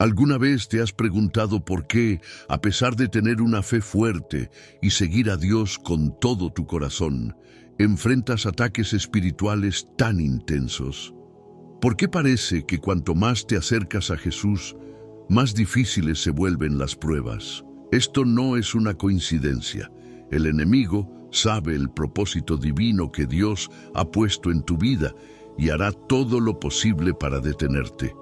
¿Alguna vez te has preguntado por qué, a pesar de tener una fe fuerte y seguir a Dios con todo tu corazón, enfrentas ataques espirituales tan intensos? ¿Por qué parece que cuanto más te acercas a Jesús, más difíciles se vuelven las pruebas? Esto no es una coincidencia. El enemigo sabe el propósito divino que Dios ha puesto en tu vida y hará todo lo posible para detenerte.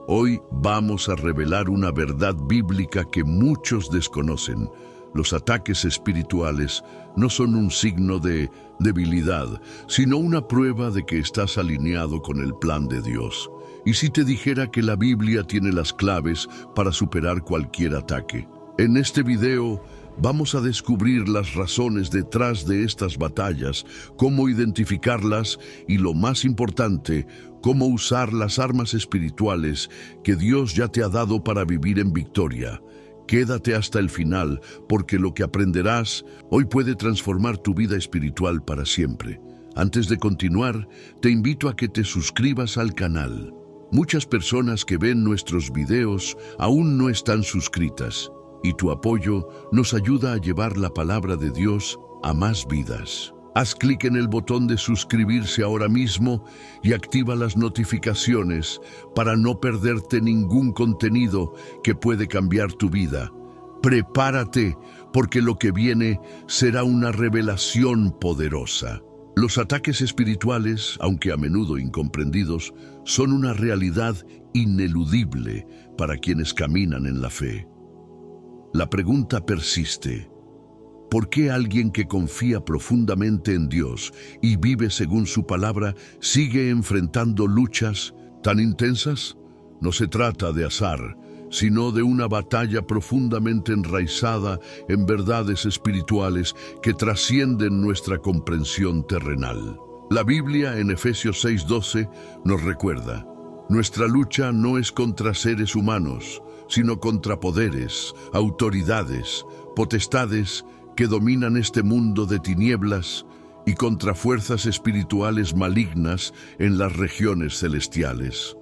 Hoy vamos a revelar una verdad bíblica que muchos desconocen. Los ataques espirituales no son un signo de debilidad, sino una prueba de que estás alineado con el plan de Dios. ¿Y si te dijera que la Biblia tiene las claves para superar cualquier ataque? En este video vamos a descubrir las razones detrás de estas batallas, cómo identificarlas y, lo más importante, cómo usar las armas espirituales que Dios ya te ha dado para vivir en victoria. Quédate hasta el final, porque lo que aprenderás hoy puede transformar tu vida espiritual para siempre. Antes de continuar, te invito a que te suscribas al canal. Muchas personas que ven nuestros videos aún no están suscritas, y tu apoyo nos ayuda a llevar la palabra de Dios a más vidas. Haz clic en el botón de suscribirse ahora mismo y activa las notificaciones para no perderte ningún contenido que puede cambiar tu vida. Prepárate, porque lo que viene será una revelación poderosa. Los ataques espirituales, aunque a menudo incomprendidos, son una realidad ineludible para quienes caminan en la fe. La pregunta persiste: ¿por qué alguien que confía profundamente en Dios y vive según su palabra sigue enfrentando luchas tan intensas? No se trata de azar, sino de una batalla profundamente enraizada en verdades espirituales que trascienden nuestra comprensión terrenal. La Biblia en Efesios 6:12 nos recuerda: nuestra lucha no es contra seres humanos, sino contra poderes, autoridades, potestades que dominan este mundo de tinieblas y contra fuerzas espirituales malignas en las regiones celestiales.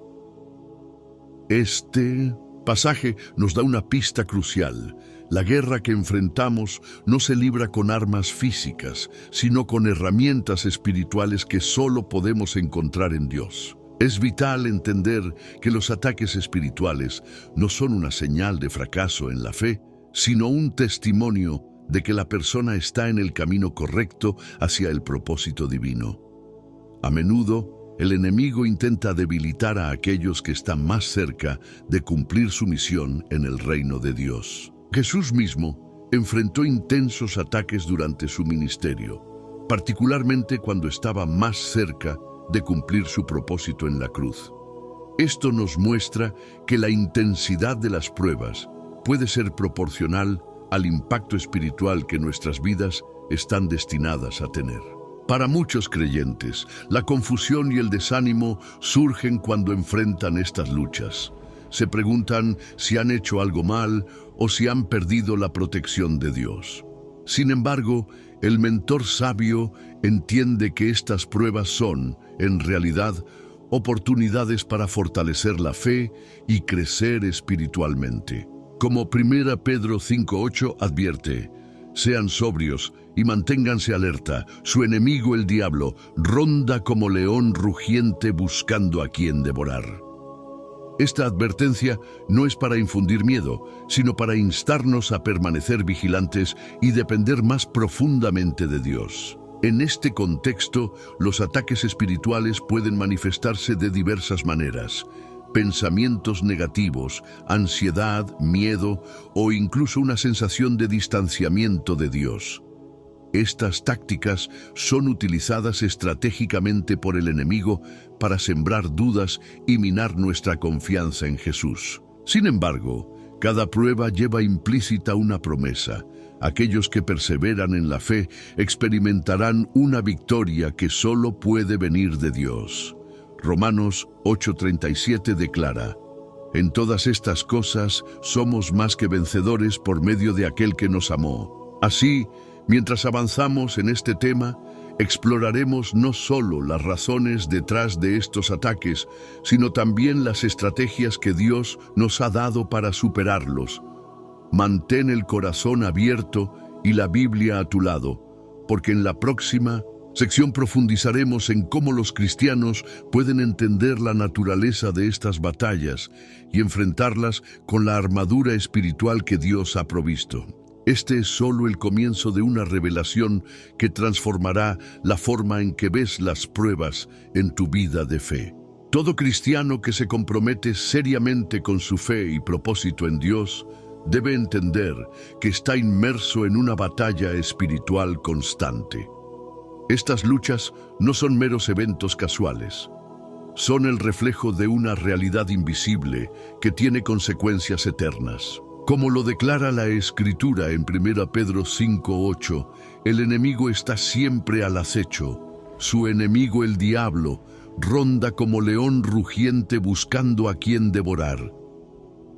Este pasaje nos da una pista crucial. La guerra que enfrentamos no se libra con armas físicas, sino con herramientas espirituales que solo podemos encontrar en Dios. Es vital entender que los ataques espirituales no son una señal de fracaso en la fe, sino un testimonio de que la persona está en el camino correcto hacia el propósito divino. A menudo, el enemigo intenta debilitar a aquellos que están más cerca de cumplir su misión en el reino de Dios. Jesús mismo enfrentó intensos ataques durante su ministerio, particularmente cuando estaba más cerca de cumplir su propósito en la cruz. Esto nos muestra que la intensidad de las pruebas puede ser proporcional al impacto espiritual que nuestras vidas están destinadas a tener. Para muchos creyentes, la confusión y el desánimo surgen cuando enfrentan estas luchas. Se preguntan si han hecho algo mal o si han perdido la protección de Dios. Sin embargo, el mentor sabio entiende que estas pruebas son, en realidad, oportunidades para fortalecer la fe y crecer espiritualmente. Como 1 Pedro 5:8 advierte: sean sobrios y manténganse alerta. Su enemigo, el diablo, ronda como león rugiente buscando a quien devorar. Esta advertencia no es para infundir miedo, sino para instarnos a permanecer vigilantes y depender más profundamente de Dios. En este contexto, los ataques espirituales pueden manifestarse de diversas maneras: pensamientos negativos, ansiedad, miedo o incluso una sensación de distanciamiento de Dios. Estas tácticas son utilizadas estratégicamente por el enemigo para sembrar dudas y minar nuestra confianza en Jesús. Sin embargo, cada prueba lleva implícita una promesa. Aquellos que perseveran en la fe experimentarán una victoria que solo puede venir de Dios. Romanos 8:37 declara: en todas estas cosas somos más que vencedores por medio de aquel que nos amó. Así, mientras avanzamos en este tema, exploraremos no solo las razones detrás de estos ataques, sino también las estrategias que Dios nos ha dado para superarlos. Mantén el corazón abierto y la Biblia a tu lado, porque en la próxima sección profundizaremos en cómo los cristianos pueden entender la naturaleza de estas batallas y enfrentarlas con la armadura espiritual que Dios ha provisto. Este es solo el comienzo de una revelación que transformará la forma en que ves las pruebas en tu vida de fe. Todo cristiano que se compromete seriamente con su fe y propósito en Dios debe entender que está inmerso en una batalla espiritual constante. Estas luchas no son meros eventos casuales. Son el reflejo de una realidad invisible que tiene consecuencias eternas. Como lo declara la Escritura en 1 Pedro 5:8, el enemigo está siempre al acecho. Su enemigo, el diablo, ronda como león rugiente buscando a quien devorar.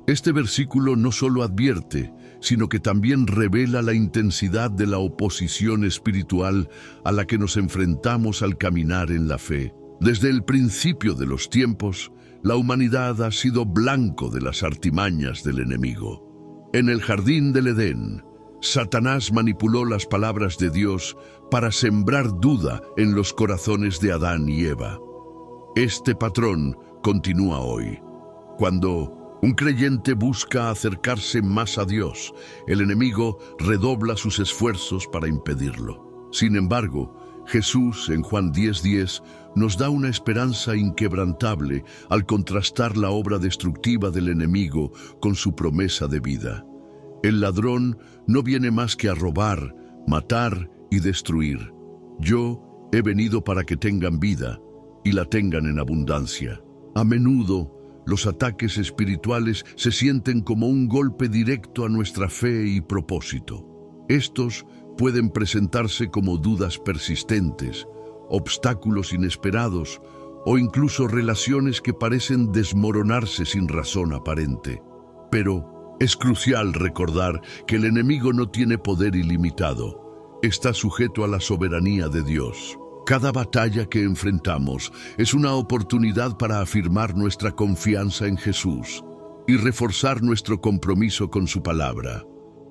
Este versículo no solo advierte, sino que también revela la intensidad de la oposición espiritual a la que nos enfrentamos al caminar en la fe. Desde el principio de los tiempos, la humanidad ha sido blanco de las artimañas del enemigo. En el jardín del Edén, Satanás manipuló las palabras de Dios para sembrar duda en los corazones de Adán y Eva. Este patrón continúa hoy. Cuando un creyente busca acercarse más a Dios, el enemigo redobla sus esfuerzos para impedirlo. Sin embargo, Jesús, en Juan 10:10, nos da una esperanza inquebrantable al contrastar la obra destructiva del enemigo con su promesa de vida. El ladrón no viene más que a robar, matar y destruir. Yo he venido para que tengan vida y la tengan en abundancia. A menudo, los ataques espirituales se sienten como un golpe directo a nuestra fe y propósito. Estos pueden presentarse como dudas persistentes, obstáculos inesperados o incluso relaciones que parecen desmoronarse sin razón aparente. Pero es crucial recordar que el enemigo no tiene poder ilimitado. Está sujeto a la soberanía de Dios. Cada batalla que enfrentamos es una oportunidad para afirmar nuestra confianza en Jesús y reforzar nuestro compromiso con su palabra.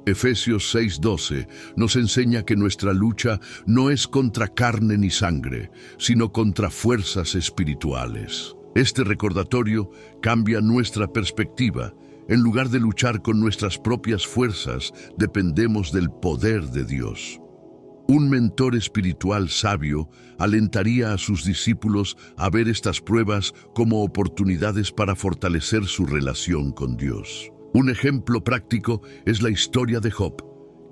Efesios 6:12 nos enseña que nuestra lucha no es contra carne ni sangre, sino contra fuerzas espirituales. Este recordatorio cambia nuestra perspectiva. En lugar de luchar con nuestras propias fuerzas, dependemos del poder de Dios. Un mentor espiritual sabio alentaría a sus discípulos a ver estas pruebas como oportunidades para fortalecer su relación con Dios. Un ejemplo práctico es la historia de Job,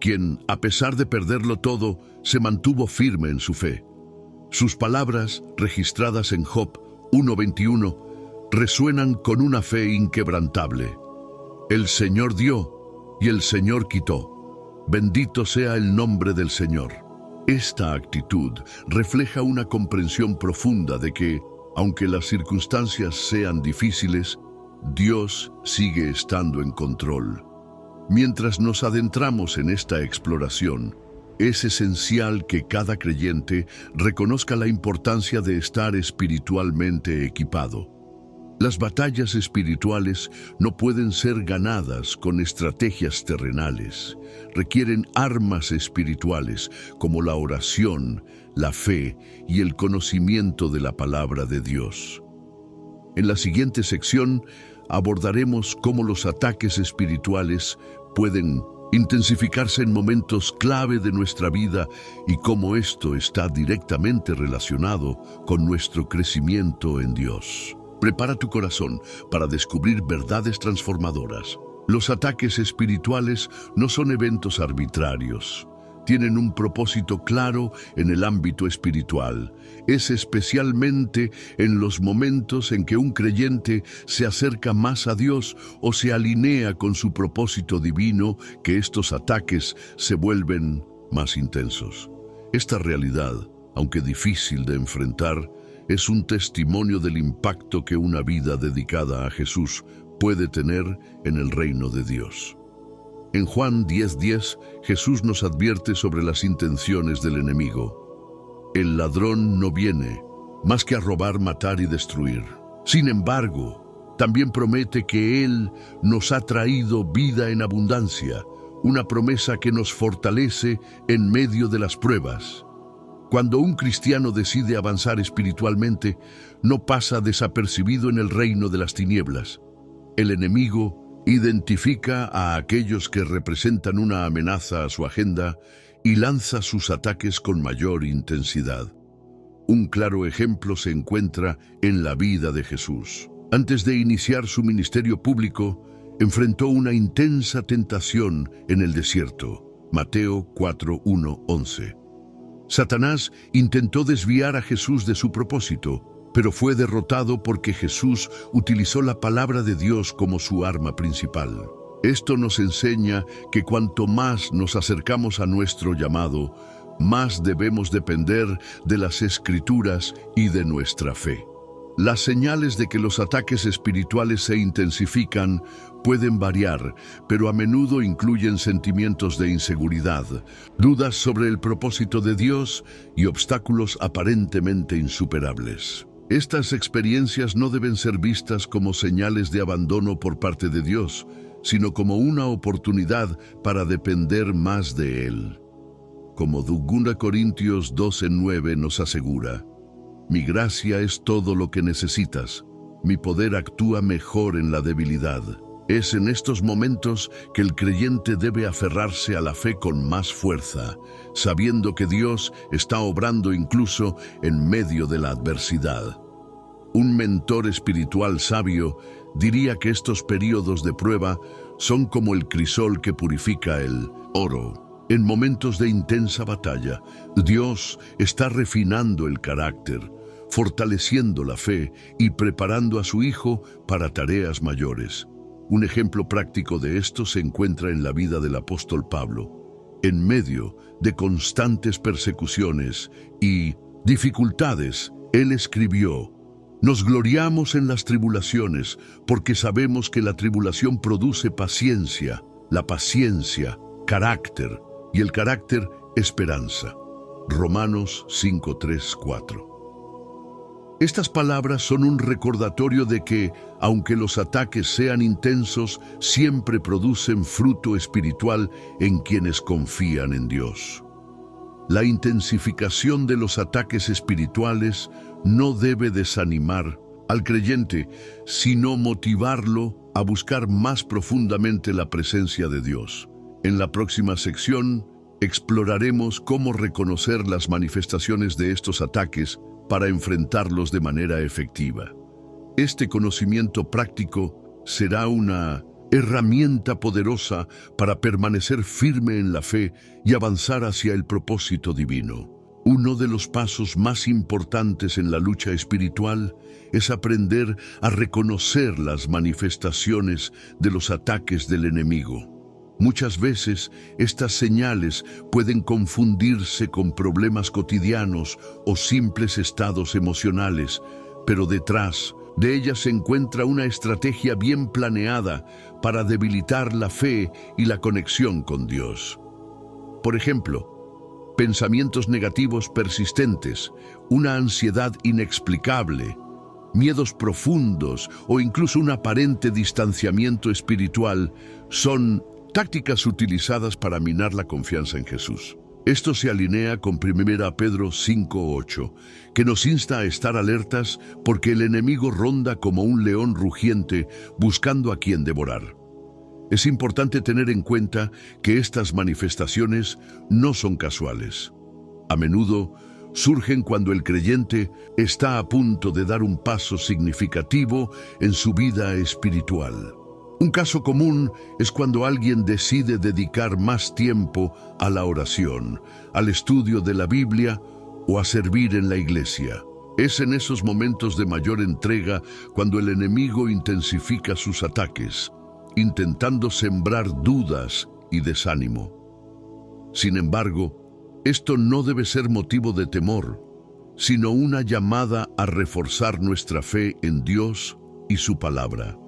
quien, a pesar de perderlo todo, se mantuvo firme en su fe. Sus palabras, registradas en Job 1:21, resuenan con una fe inquebrantable. El Señor dio y el Señor quitó. Bendito sea el nombre del Señor. Esta actitud refleja una comprensión profunda de que, aunque las circunstancias sean difíciles, Dios sigue estando en control. Mientras nos adentramos en esta exploración, es esencial que cada creyente reconozca la importancia de estar espiritualmente equipado. Las batallas espirituales no pueden ser ganadas con estrategias terrenales. Requieren armas espirituales como la oración, la fe y el conocimiento de la palabra de Dios. En la siguiente sección abordaremos cómo los ataques espirituales pueden intensificarse en momentos clave de nuestra vida y cómo esto está directamente relacionado con nuestro crecimiento en Dios. Prepara tu corazón para descubrir verdades transformadoras. Los ataques espirituales no son eventos arbitrarios. Tienen un propósito claro en el ámbito espiritual. Es especialmente en los momentos en que un creyente se acerca más a Dios o se alinea con su propósito divino que estos ataques se vuelven más intensos. Esta realidad, aunque difícil de enfrentar, es un testimonio del impacto que una vida dedicada a Jesús puede tener en el reino de Dios. En Juan 10:10, Jesús nos advierte sobre las intenciones del enemigo. El ladrón no viene más que a robar, matar y destruir. Sin embargo, también promete que Él nos ha traído vida en abundancia, una promesa que nos fortalece en medio de las pruebas. Cuando un cristiano decide avanzar espiritualmente, no pasa desapercibido en el reino de las tinieblas. El enemigo identifica a aquellos que representan una amenaza a su agenda y lanza sus ataques con mayor intensidad. Un claro ejemplo se encuentra en la vida de Jesús. Antes de iniciar su ministerio público, enfrentó una intensa tentación en el desierto. Mateo 4:1-11. Satanás intentó desviar a Jesús de su propósito, pero fue derrotado porque Jesús utilizó la palabra de Dios como su arma principal. Esto nos enseña que cuanto más nos acercamos a nuestro llamado, más debemos depender de las Escrituras y de nuestra fe. Las señales de que los ataques espirituales se intensifican pueden variar, pero a menudo incluyen sentimientos de inseguridad, dudas sobre el propósito de Dios y obstáculos aparentemente insuperables. Estas experiencias no deben ser vistas como señales de abandono por parte de Dios, sino como una oportunidad para depender más de Él. Como 2 Corintios 12:9 nos asegura, mi gracia es todo lo que necesitas, mi poder actúa mejor en la debilidad. Es en estos momentos que el creyente debe aferrarse a la fe con más fuerza, sabiendo que Dios está obrando incluso en medio de la adversidad. Un mentor espiritual sabio diría que estos períodos de prueba son como el crisol que purifica el oro. En momentos de intensa batalla, Dios está refinando el carácter, fortaleciendo la fe y preparando a su Hijo para tareas mayores. Un ejemplo práctico de esto se encuentra en la vida del apóstol Pablo. En medio de constantes persecuciones y dificultades, él escribió: nos gloriamos en las tribulaciones, porque sabemos que la tribulación produce paciencia, la paciencia, carácter, y el carácter, esperanza. Romanos 5:3-4. Estas palabras son un recordatorio de que, aunque los ataques sean intensos, siempre producen fruto espiritual en quienes confían en Dios. La intensificación de los ataques espirituales no debe desanimar al creyente, sino motivarlo a buscar más profundamente la presencia de Dios. En la próxima sección, exploraremos cómo reconocer las manifestaciones de estos ataques para enfrentarlos de manera efectiva. Este conocimiento práctico será una herramienta poderosa para permanecer firme en la fe y avanzar hacia el propósito divino. Uno de los pasos más importantes en la lucha espiritual es aprender a reconocer las manifestaciones de los ataques del enemigo. Muchas veces estas señales pueden confundirse con problemas cotidianos o simples estados emocionales, pero detrás de ellas se encuentra una estrategia bien planeada para debilitar la fe y la conexión con Dios. Por ejemplo, pensamientos negativos persistentes, una ansiedad inexplicable, miedos profundos o incluso un aparente distanciamiento espiritual son tácticas utilizadas para minar la confianza en Jesús. Esto se alinea con 1 Pedro 5:8, que nos insta a estar alertas porque el enemigo ronda como un león rugiente buscando a quien devorar. Es importante tener en cuenta que estas manifestaciones no son casuales. A menudo surgen cuando el creyente está a punto de dar un paso significativo en su vida espiritual. Un caso común es cuando alguien decide dedicar más tiempo a la oración, al estudio de la Biblia o a servir en la iglesia. Es en esos momentos de mayor entrega cuando el enemigo intensifica sus ataques, intentando sembrar dudas y desánimo. Sin embargo, esto no debe ser motivo de temor, sino una llamada a reforzar nuestra fe en Dios y su palabra.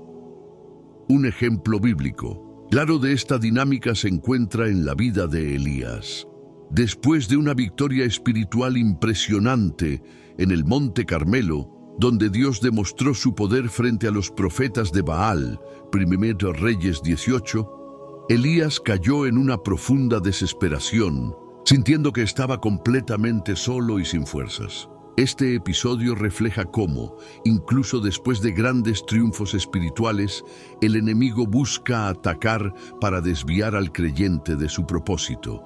Un ejemplo bíblico claro de esta dinámica se encuentra en la vida de Elías. Después de una victoria espiritual impresionante en el Monte Carmelo, donde Dios demostró su poder frente a los profetas de Baal, 1 Reyes 18, Elías cayó en una profunda desesperación, sintiendo que estaba completamente solo y sin fuerzas. Este episodio refleja cómo, incluso después de grandes triunfos espirituales, el enemigo busca atacar para desviar al creyente de su propósito.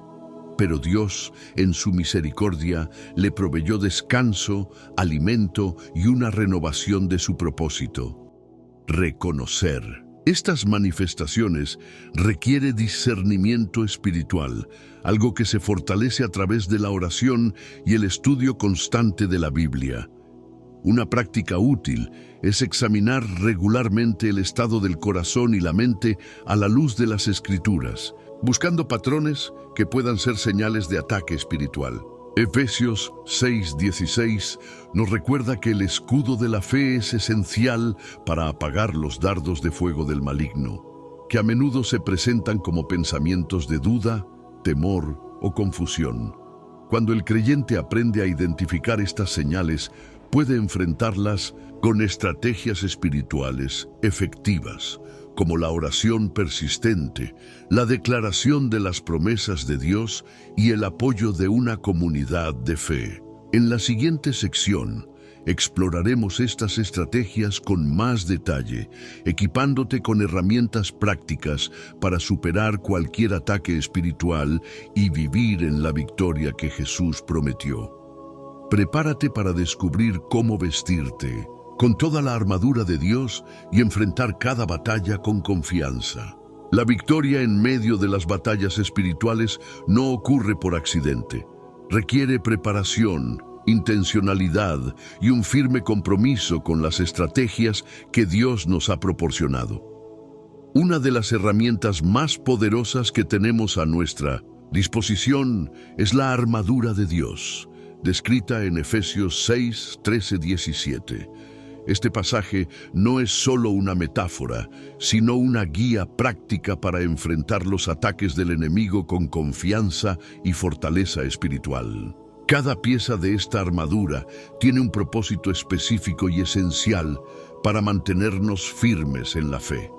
Pero Dios, en su misericordia, le proveyó descanso, alimento y una renovación de su propósito. Reconocer. Estas manifestaciones requieren discernimiento espiritual, algo que se fortalece a través de la oración y el estudio constante de la Biblia. Una práctica útil es examinar regularmente el estado del corazón y la mente a la luz de las Escrituras, buscando patrones que puedan ser señales de ataque espiritual. Efesios 6:16 nos recuerda que el escudo de la fe es esencial para apagar los dardos de fuego del maligno, que a menudo se presentan como pensamientos de duda, temor o confusión. Cuando el creyente aprende a identificar estas señales, puede enfrentarlas con estrategias espirituales efectivas, como la oración persistente, la declaración de las promesas de Dios y el apoyo de una comunidad de fe. En la siguiente sección, exploraremos estas estrategias con más detalle, equipándote con herramientas prácticas para superar cualquier ataque espiritual y vivir en la victoria que Jesús prometió. Prepárate para descubrir cómo vestirte con toda la armadura de Dios y enfrentar cada batalla con confianza. La victoria en medio de las batallas espirituales no ocurre por accidente. Requiere preparación, intencionalidad y un firme compromiso con las estrategias que Dios nos ha proporcionado. Una de las herramientas más poderosas que tenemos a nuestra disposición es la armadura de Dios, descrita en Efesios 6, 13, 17. Este pasaje no es solo una metáfora, sino una guía práctica para enfrentar los ataques del enemigo con confianza y fortaleza espiritual. Cada pieza de esta armadura tiene un propósito específico y esencial para mantenernos firmes en la fe.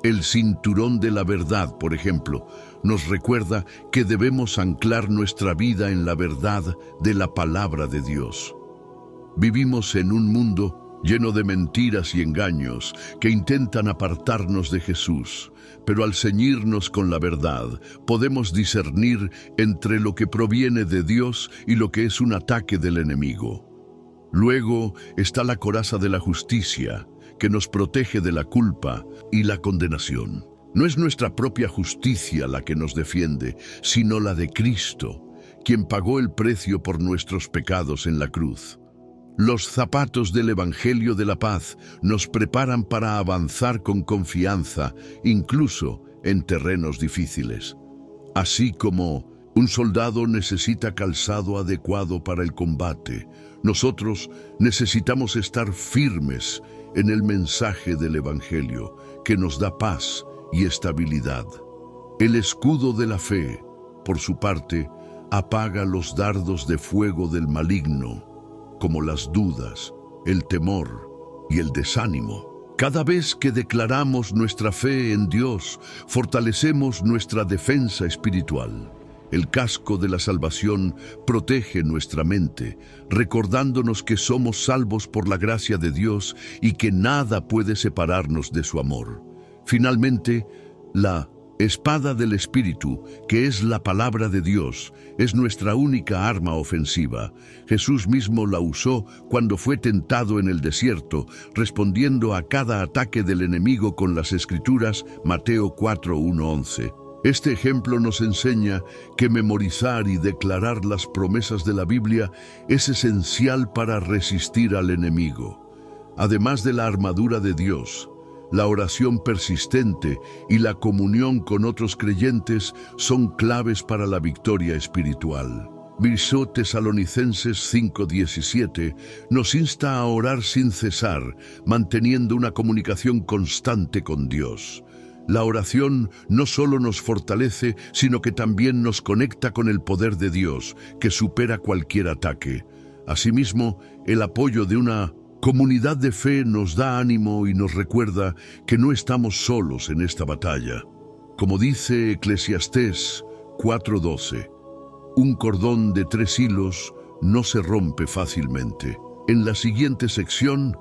El cinturón de la verdad, por ejemplo, nos recuerda que debemos anclar nuestra vida en la verdad de la palabra de Dios. Vivimos en un mundo lleno de mentiras y engaños que intentan apartarnos de Jesús, pero al ceñirnos con la verdad, podemos discernir entre lo que proviene de Dios y lo que es un ataque del enemigo. Luego está la coraza de la justicia, que nos protege de la culpa y la condenación. No es nuestra propia justicia la que nos defiende, sino la de Cristo, quien pagó el precio por nuestros pecados en la cruz. Los zapatos del Evangelio de la Paz nos preparan para avanzar con confianza, incluso en terrenos difíciles. Así como un soldado necesita calzado adecuado para el combate, nosotros necesitamos estar firmes en el mensaje del Evangelio, que nos da paz y estabilidad. El escudo de la fe, por su parte, apaga los dardos de fuego del maligno, como las dudas, el temor y el desánimo. Cada vez que declaramos nuestra fe en Dios, fortalecemos nuestra defensa espiritual. El casco de la salvación protege nuestra mente, recordándonos que somos salvos por la gracia de Dios y que nada puede separarnos de su amor. Finalmente, la espada del Espíritu, que es la palabra de Dios, es nuestra única arma ofensiva. Jesús mismo la usó cuando fue tentado en el desierto, respondiendo a cada ataque del enemigo con las Escrituras, Mateo 4:1-11. Este ejemplo nos enseña que memorizar y declarar las promesas de la Biblia es esencial para resistir al enemigo. Además de la armadura de Dios, la oración persistente y la comunión con otros creyentes son claves para la victoria espiritual. 1 Tesalonicenses 5:17 nos insta a orar sin cesar, manteniendo una comunicación constante con Dios. La oración no solo nos fortalece, sino que también nos conecta con el poder de Dios, que supera cualquier ataque. Asimismo, el apoyo de una comunidad de fe nos da ánimo y nos recuerda que no estamos solos en esta batalla. Como dice Eclesiastés 4:12, un cordón de 3 hilos no se rompe fácilmente. En la siguiente sección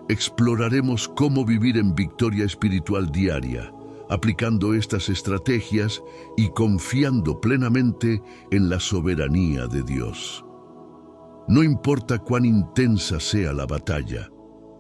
exploraremos cómo vivir en victoria espiritual diaria, aplicando estas estrategias y confiando plenamente en la soberanía de Dios. No importa cuán intensa sea la batalla,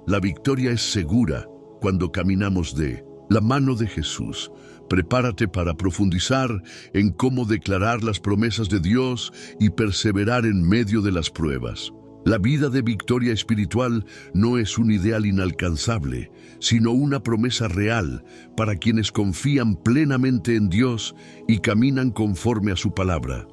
la victoria es segura cuando caminamos de la mano de Jesús. Prepárate para profundizar en cómo declarar las promesas de Dios y perseverar en medio de las pruebas. La vida de victoria espiritual no es un ideal inalcanzable, sino una promesa real para quienes confían plenamente en Dios y caminan conforme a su palabra.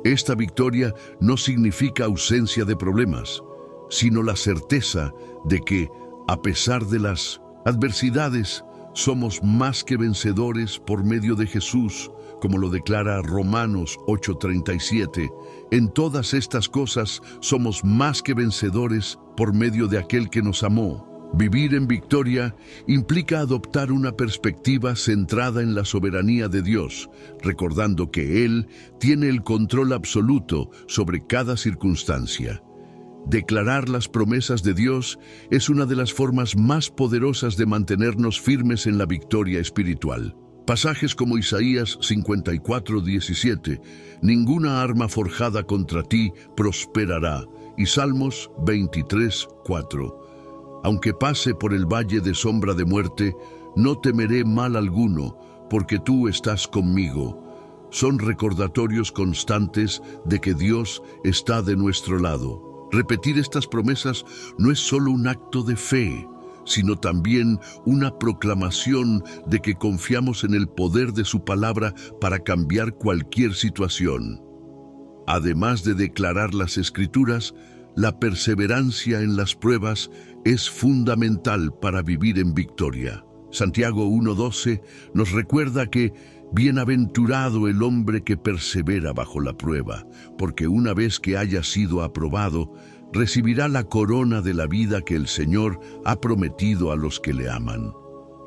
Esta victoria no significa ausencia de problemas, sino la certeza de que, a pesar de las adversidades, somos más que vencedores por medio de Jesús, como lo declara Romanos 8:37. En todas estas cosas somos más que vencedores por medio de aquel que nos amó. Vivir en victoria implica adoptar una perspectiva centrada en la soberanía de Dios, recordando que Él tiene el control absoluto sobre cada circunstancia. Declarar las promesas de Dios es una de las formas más poderosas de mantenernos firmes en la victoria espiritual. Pasajes como Isaías 54:17, ninguna arma forjada contra ti prosperará, y Salmos 23:4. Aunque pase por el valle de sombra de muerte, no temeré mal alguno, porque tú estás conmigo. Son recordatorios constantes de que Dios está de nuestro lado. Repetir estas promesas no es solo un acto de fe, sino también una proclamación de que confiamos en el poder de su palabra para cambiar cualquier situación. Además de declarar las Escrituras, la perseverancia en las pruebas es fundamental para vivir en victoria. Santiago 1:12 nos recuerda que bienaventurado el hombre que persevera bajo la prueba, porque una vez que haya sido aprobado, recibirá la corona de la vida que el Señor ha prometido a los que le aman.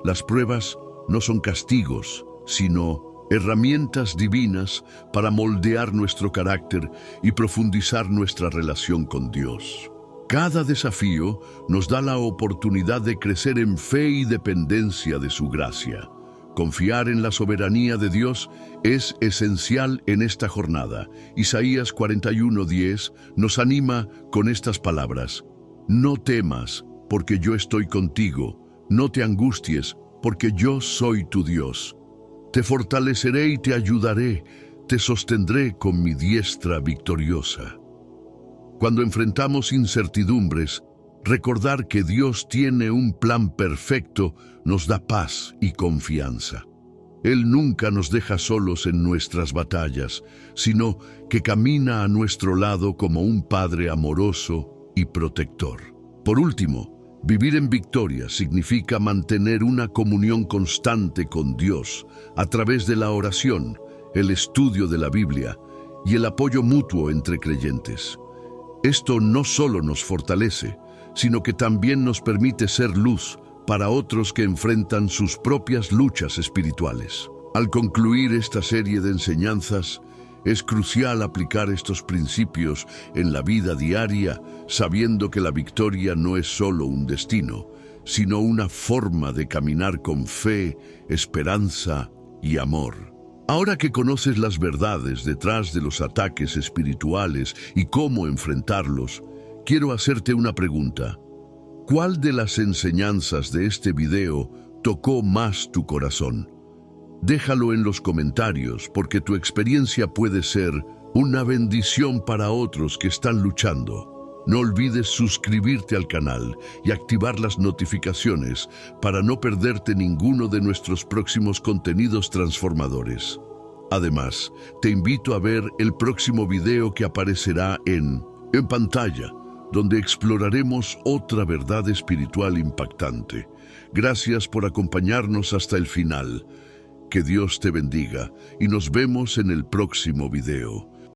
Las pruebas no son castigos, sino herramientas divinas para moldear nuestro carácter y profundizar nuestra relación con Dios. Cada desafío nos da la oportunidad de crecer en fe y dependencia de su gracia. Confiar en la soberanía de Dios es esencial en esta jornada. Isaías 41:10 nos anima con estas palabras: no temas, porque yo estoy contigo, no te angusties, porque yo soy tu Dios. Te fortaleceré y te ayudaré, te sostendré con mi diestra victoriosa. Cuando enfrentamos incertidumbres, recordar que Dios tiene un plan perfecto nos da paz y confianza. Él nunca nos deja solos en nuestras batallas, sino que camina a nuestro lado como un Padre amoroso y protector. Por último, vivir en victoria significa mantener una comunión constante con Dios a través de la oración, el estudio de la Biblia y el apoyo mutuo entre creyentes. Esto no solo nos fortalece, sino que también nos permite ser luz para otros que enfrentan sus propias luchas espirituales. Al concluir esta serie de enseñanzas, es crucial aplicar estos principios en la vida diaria, sabiendo que la victoria no es solo un destino, sino una forma de caminar con fe, esperanza y amor. Ahora que conoces las verdades detrás de los ataques espirituales y cómo enfrentarlos, quiero hacerte una pregunta. ¿Cuál de las enseñanzas de este video tocó más tu corazón? Déjalo en los comentarios, porque tu experiencia puede ser una bendición para otros que están luchando. No olvides suscribirte al canal y activar las notificaciones para no perderte ninguno de nuestros próximos contenidos transformadores. Además, te invito a ver el próximo video que aparecerá en pantalla, donde exploraremos otra verdad espiritual impactante. Gracias por acompañarnos hasta el final. Que Dios te bendiga y nos vemos en el próximo video.